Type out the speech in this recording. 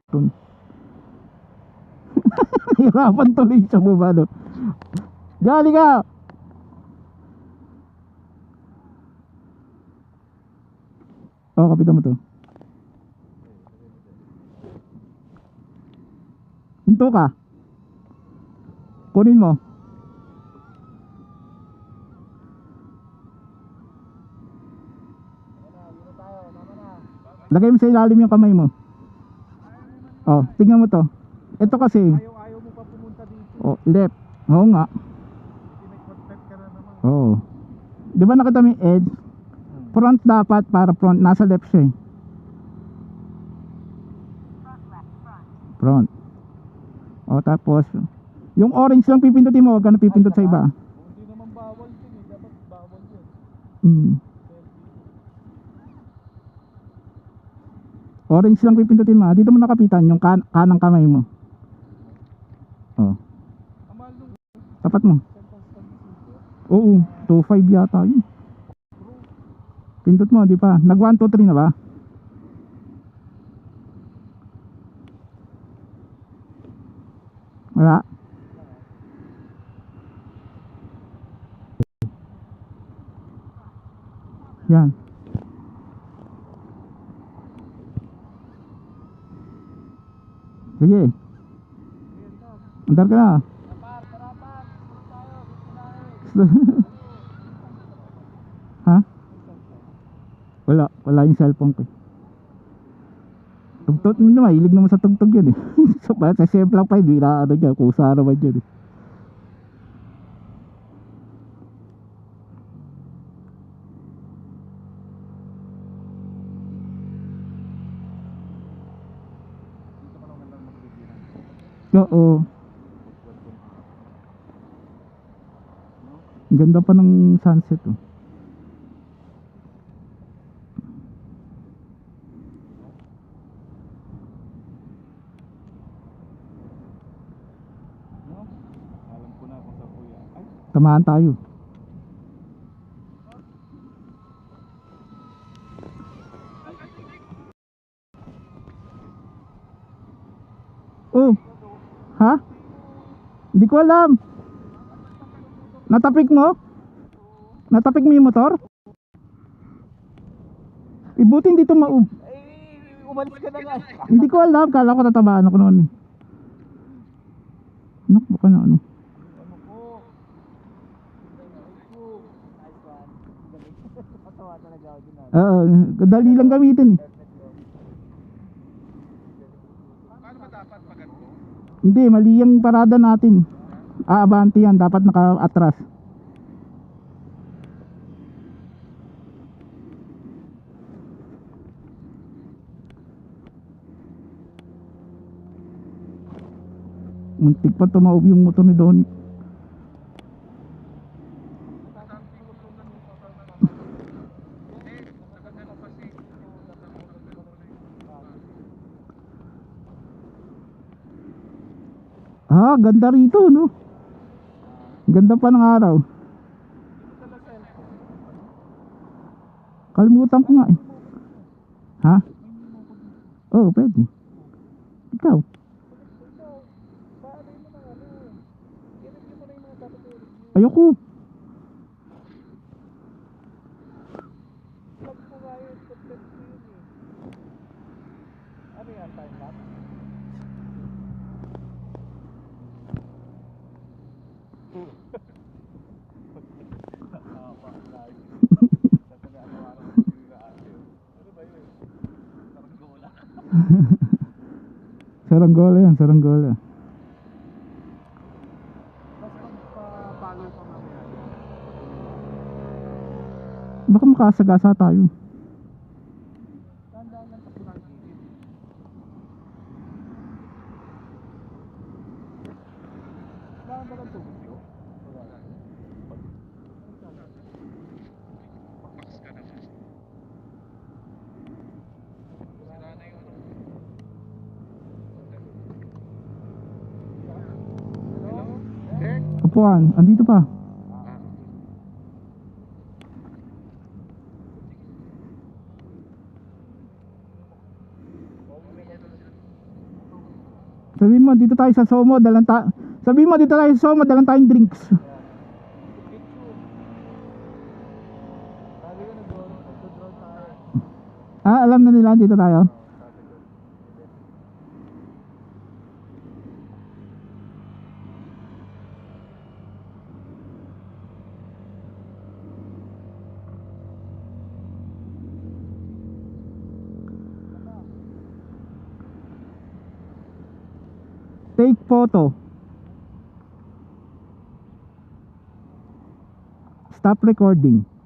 Tun. Hirapan tuloy siya baba, no? Jolly ka! Oh, kapitan mo to. Hinto ka. Kunin mo. Lagay mo sa ilalim yung kamay mo. Oh, tingnan mo to. Ito kasi. Ayaw mo pa pumunta dito. Oh, left. Oo nga. Pinag-contact ka na naman. Oo. Di ba nakita mo yung edge? Front dapat para front. Nasa left siya eh. Front. O tapos yung orange lang pipindutin mo, huwag ka na pipindot sa iba. Hindi naman bawal din eh. Dapat bawal yun. Orange lang pipindutin mo. Dito mo nakapitan yung kanang kamay mo. Oh. Amal nung Tapat mo. Oo, 2.5 yata yun. Pindot mo, di pa. Nag 1, 2, 3 na ba? Wala. Yan. Sige. Andar ka na. Ha? Wala yung cellphone ko. Tugtog mo naman, hilig naman sa tugtog yun eh. So, sa safe lang pa, hindi na ano dyan, kusa naman dyan eh. Oo. Ganda pa ng sunset oh. alam ko na kung sa kuya. Ay, Tamaan tayo. Oh. Ha? Hindi ko alam. Natapik mo? Natapik mo yung motor? Ibuti hindi ito umalis ka na nga. Hindi ko alam. Kala ko tatabaan ako noon eh. Anak, baka na ano. Ano ko? Patawa talaga ako din. Dali lang gamitin eh. Paano ba dapat pag ganito? Hindi, mali yung parada natin. Abante yan. Dapat naka-atras. Muntik pa tumaob yung motor ni Donnie. Ganda rito no. Ganda pa ng araw. Kalimutan ko nga eh. Ha? Oo, pwede. Ikaw. Ayoko. Ano yan, time lapse? Saranggola yan, saranggola. Follow pa mamaya. Baka makasagasa tayo. Tandaan lang sa pulang gilid. Wala ba lang tubig yun? Upuan, andito pa. Sabi mo dito tayo sa Somo, sabi mo dito tayo sa Somo, dalan tayong drinks. Picture. Sabi ko nag-drone tayo. Ah, alam na nila dito tayo. Sabi ko. Take photo. Stop recording.